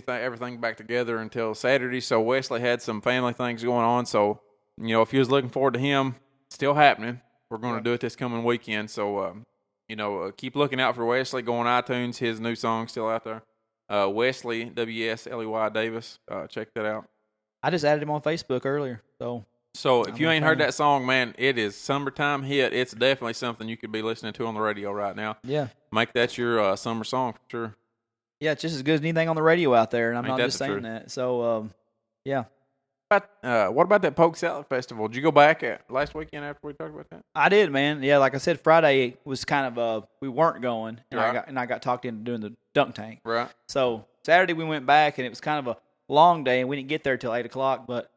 everything back together until Saturday. So Wesley had some family things going on. So if you was looking forward to him, still happening. We're going to do it this coming weekend. So keep looking out for Wesley. Go on iTunes. His new song's still out there. Wesley WSLEY Davis. Check that out. I just added him on Facebook earlier. So if you ain't heard that song, man, it is summertime hit. It's definitely something you could be listening to on the radio right now. Yeah. Make that your summer song for sure. Yeah, it's just as good as anything on the radio out there, and I'm not just saying that. So, yeah. What about that Polk Salad Festival? Did you go back last weekend after we talked about that? I did, man. Yeah, like I said, Friday was kind of we weren't going, and right. I got talked into doing the dunk tank. Right. So Saturday we went back, and it was kind of a long day, and we didn't get there till 8:00. But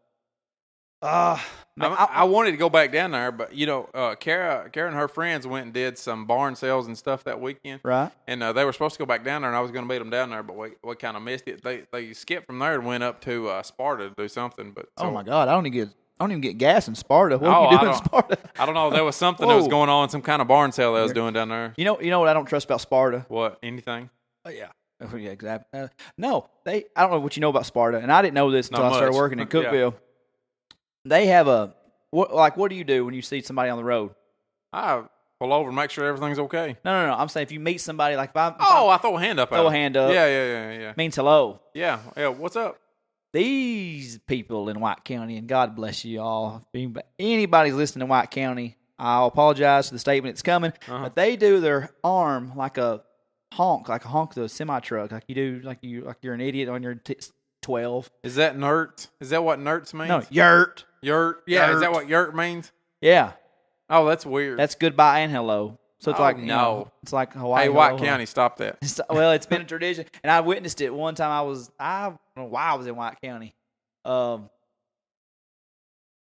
I wanted to go back down there, but Kara and her friends went and did some barn sales and stuff that weekend. Right. And they were supposed to go back down there, and I was going to meet them down there, but we kind of missed it. They skipped from there and went up to Sparta to do something. But oh my God, I don't even get gas in Sparta. What are you doing in Sparta? I don't know. There was something that was going on, some kind of barn sale they was doing down there. You know what I don't trust about Sparta? What? Anything? Oh, yeah. Yeah, exactly. No, I don't know what you know about Sparta, and I didn't know this until I started working in Cookeville. Yeah. They have what do you do when you see somebody on the road? I pull over and make sure everything's okay. No. I'm saying if you meet somebody, like I throw a hand up. Throw a hand up. Yeah. Means hello. Yeah. What's up? These people in White County, and God bless you all. If anybody's listening to White County, I'll apologize for the statement that's coming. But they do their arm like a honk of a semi truck, like you do, like you're an idiot on your 12. Is that NERT? Is that what NERTs means? No, yurt. Yurt? Yeah, yurt. Is that what yurt means? Yeah. Oh, that's weird. That's goodbye and hello. So it's it's like Hawaii. Hey, White County, stop that. Well, it's been a tradition, and I witnessed it one time. I don't know why I was in White County. I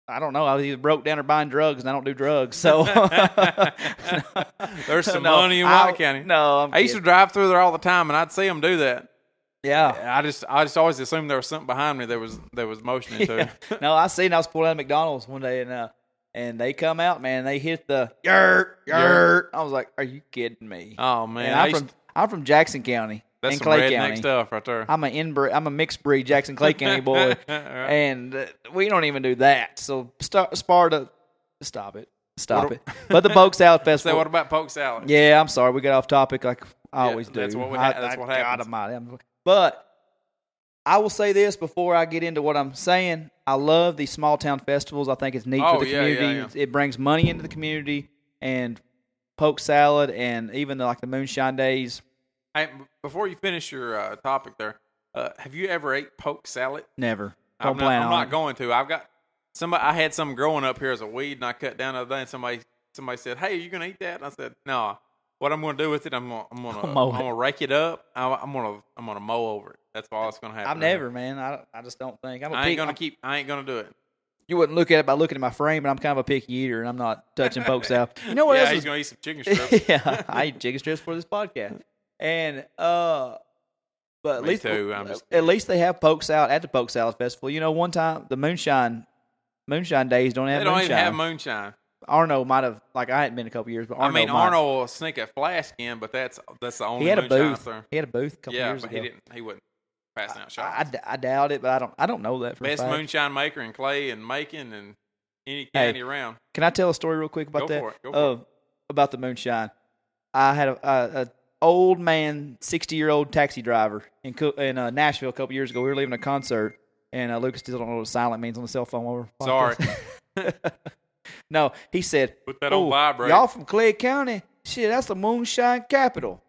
don't know. I was either broke down or buying drugs, and I don't do drugs. So there's some money in White County. No, I used to drive through there all the time, and I'd see them do that. Yeah, I just always assumed there was something behind me that was motioning to. No, I was pulling out of McDonald's one day, and they come out, man. They hit the yurt. I was like, "Are you kidding me?" Oh man, I'm from Jackson County. That's and some Clay redneck County. Stuff right there. I'm a mixed breed Jackson Clay County boy, right. And we don't even do that. So Sparta, stop it. But the Polk Salad Festival. So what about Polk Salad? Yeah, I'm sorry, we got off topic like I always do. That's what that's what happens. But I will say this before I get into what I'm saying. I love these small town festivals. I think it's neat for the community. Yeah. It brings money into the community, and Polk Salad, and even the Moonshine Days. Hey, before you finish your topic there, have you ever ate Polk Salad? Never. I'm not going to. I had some growing up here as a weed, and I cut down the other day, and somebody said, "Hey, are you going to eat that?" And I said, "No. What I'm going to do with it, I'm going to rake it up. I'm going to mow over it. That's all that's going to happen." I've never, man. I just don't think. I ain't going to do it. You wouldn't look at it by looking at my frame, but I'm kind of a picky eater, and I'm not touching Polk Salad. You know what else? He's going to eat some chicken strips. Yeah, I eat chicken strips for this podcast. And but at least they have Polk Salad at the Polk Salad Festival. One time the Moonshine Days don't have moonshine. They don't even have moonshine. Arno might have, I hadn't been a couple years, but Arno will sneak a flask in, but that's the only. He had moonshine a booth. there. He had a booth a couple years ago. Yeah, but he wasn't passing out shots. I doubt it, but I don't know that for a fact. Best moonshine maker in Clay and Macon and any county around. Can I tell a story real quick about that? Go for it. About the moonshine. I had a old man, 60-year-old taxi driver in Nashville a couple years ago. We were leaving a concert, and Lucas still don't know what silent means on the cell phone. Sorry. No, he said, "Put that on vibrate." Y'all from Clay County? Shit, that's the moonshine capital.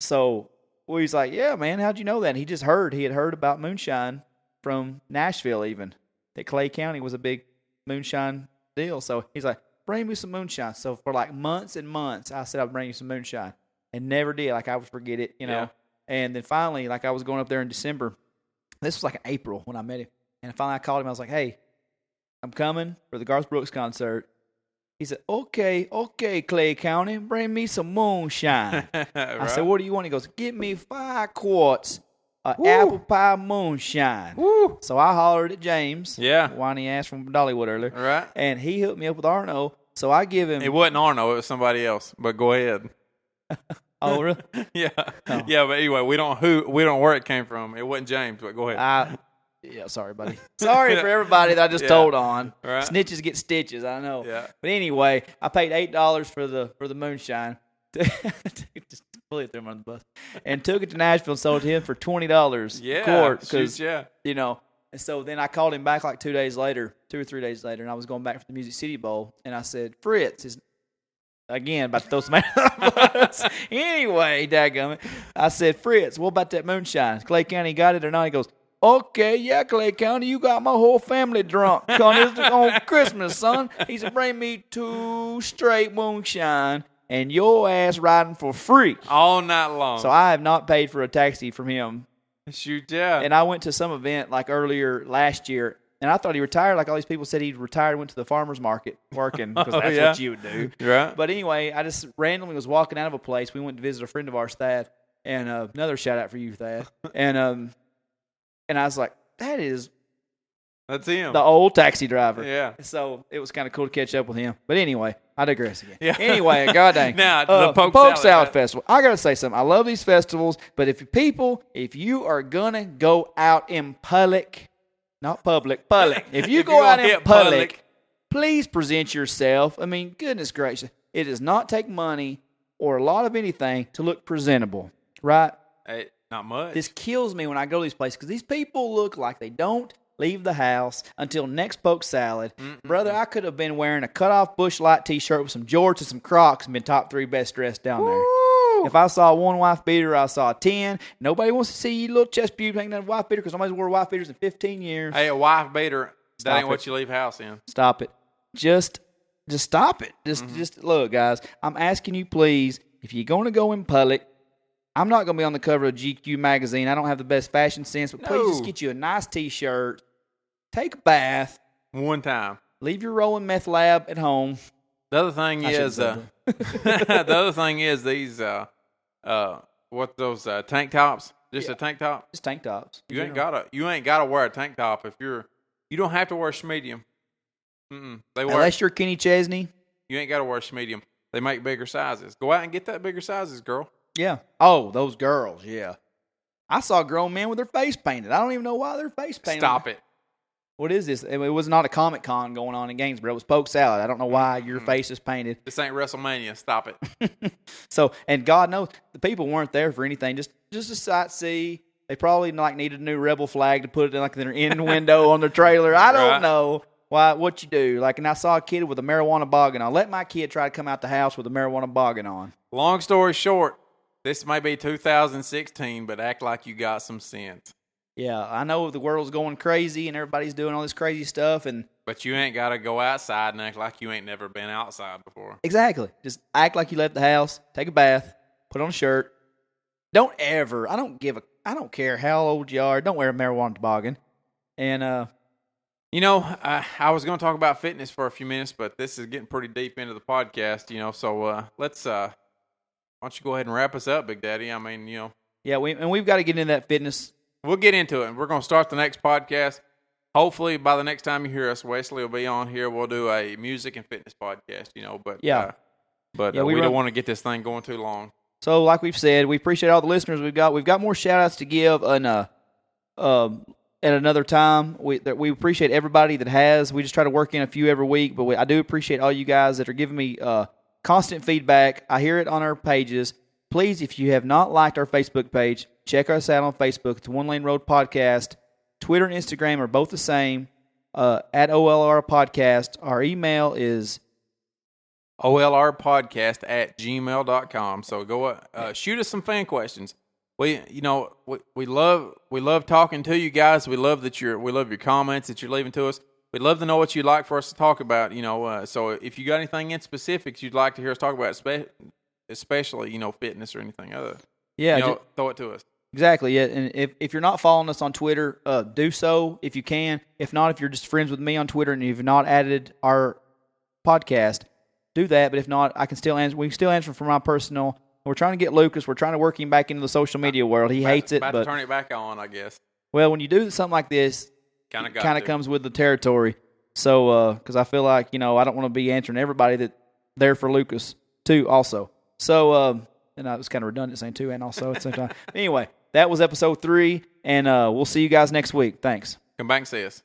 So he's like, "Yeah, man, how'd you know that?" And he had heard about moonshine from Nashville, even that Clay County was a big moonshine deal. So he's like, "Bring me some moonshine." So for months and months, I said I'd bring you some moonshine, and never did. I would forget it, Yeah. And then finally, I was going up there in December, This was like in April when I met him. And finally I called him. I was like, hey, I'm coming for the Garth Brooks concert. He said, okay, Clay County, bring me some moonshine. Right. I said, what do you want? He goes, get me 5 quarts of apple pie moonshine. Woo. So I hollered at James, Yeah. whiny ass from Dollywood earlier, Right. and he hooked me up with Arno. So I give him. It wasn't Arno, it was somebody else. But go ahead. Oh, really? Yeah. Oh. Yeah, but anyway, we don't know where it came from. It wasn't James, but go ahead. Yeah, sorry, buddy. Sorry for everybody that I just told on. Right. Snitches get stitches, I know. Yeah. But anyway, I paid $8 for the moonshine. Just completely threw him on the bus. And took it to Nashville and sold it to him for $20 Yeah. a quart. Shoot, yeah. You know, and so then I called him back like 2 days later, 2 or 3 days later, and I was going back for the Music City Bowl, and I said, Fritz, again, about to throw some bus. Anyway, dadgummit, I said, Fritz, what about that moonshine? Clay County got it or not? He goes, okay, yeah, Clay County, you got my whole family drunk. It's on Christmas, son. He said, bring me 2 straight moonshine and your ass riding for free. All night long. So I have not paid for a taxi from him. Shoot, yeah. And I went to some event like earlier last year, and I thought he retired. Like all these people said he retired and went to the farmer's market working because that's what you would do. Right. But anyway, I just randomly was walking out of a place. We went to visit a friend of ours, Thad, and another shout out for you, Thad. And I was like, That's him. the old taxi driver. Yeah. So it was kind of cool to catch up with him. But anyway, I digress again. Yeah. Anyway, god dang. Now, the Poke Salad Salad Festival. I got to say something. I love these festivals, but if you are going to go out in public, not public, if you go out in public, please present yourself. I mean, goodness gracious. It does not take money or a lot of anything to look presentable, right? Hey, not much. This kills me when I go to these places because these people look like they don't leave the house until next poke salad. Brother, I could have been wearing a cut-off Bush Light T-shirt with some jorts and some Crocs and been top 3 best dressed down there. If I saw one wife beater, I saw 10. Nobody wants to see you little chest pubes hanging out of a wife beater because nobody's wore wife beaters in 15 years. Hey, a wife beater, Stop that ain't it. what you leave house in. Stop it. Just stop it. Just look, guys. I'm asking you, please, if you're going to go in public, I'm not going to be on the cover of GQ magazine. I don't have the best fashion sense, but please just get you a nice T-shirt. Take a bath. One time. Leave your rolling meth lab at home. The other thing is, the other thing is these, what those tank tops? Just a tank top. Just tank tops. You ain't gotta wear a tank top if you don't have to wear medium. Unless you're Kenny Chesney. You ain't gotta wear medium. They make bigger sizes. Go out and get that bigger sizes, girl. Yeah. Oh, those girls. Yeah. I saw grown men with their face painted. I don't even know why their face painted. Stop it. What is this? It was not a Comic Con going on in Gainesborough. It was Poke Salad. I don't know why your face is painted. This ain't WrestleMania. Stop it. So, and God knows the people weren't there for anything. Just to sightsee. They probably needed a new Rebel flag to put it in their end window on their trailer. I don't know what you do. And I saw a kid with a marijuana boggin on. Let my kid try to come out the house with a marijuana boggin on. Long story short, this may be 2016, but act like you got some sense. Yeah, I know the world's going crazy and everybody's doing all this crazy stuff, But you ain't got to go outside and act like you ain't never been outside before. Exactly. Just act like you left the house, take a bath, put on a shirt. I don't care how old you are, don't wear a marijuana toboggan. And, I was going to talk about fitness for a few minutes, but this is getting pretty deep into the podcast, so let's, why don't you go ahead and wrap us up, Big Daddy? I mean, Yeah, we've got to get into that fitness. We'll get into it, and we're going to start the next podcast. Hopefully, by the next time you hear us, Wesley will be on here. We'll do a music and fitness podcast, but we don't want to get this thing going too long. So, like we've said, we appreciate all the listeners we've got. We've got more shout-outs to give at another time. We appreciate everybody that has. We just try to work in a few every week, but I do appreciate all you guys that are giving me constant feedback. I hear it on our pages. Please, if you have not liked our Facebook page, check us out on Facebook. It's One Lane Road Podcast. Twitter and Instagram are both the same, at OLR Podcast. Our email is olrpodcast@gmail.com. So go shoot us some fan questions. We love talking to you guys. We love your comments that you're leaving to us. We'd love to know what you'd like for us to talk about. So if you got anything in specifics you'd like to hear us talk about, especially fitness or anything other, throw it to us. Exactly. Yeah. And if you're not following us on Twitter, do so if you can. If not, if you're just friends with me on Twitter and you've not added our podcast, do that. But if not, I can still answer. We can still answer from my personal. We're trying to get Lucas. We're trying to work him back into the social media world. He hates it, about but to turn it back on, I guess. Well, when you do something like this, Kind of comes with the territory. So, because I feel like I don't want to be answering everybody that there for Lucas too. Also, so and I was kind of redundant saying too and also at the same time. Anyway, that was episode 3, and we'll see you guys next week. Thanks. Come back and see us.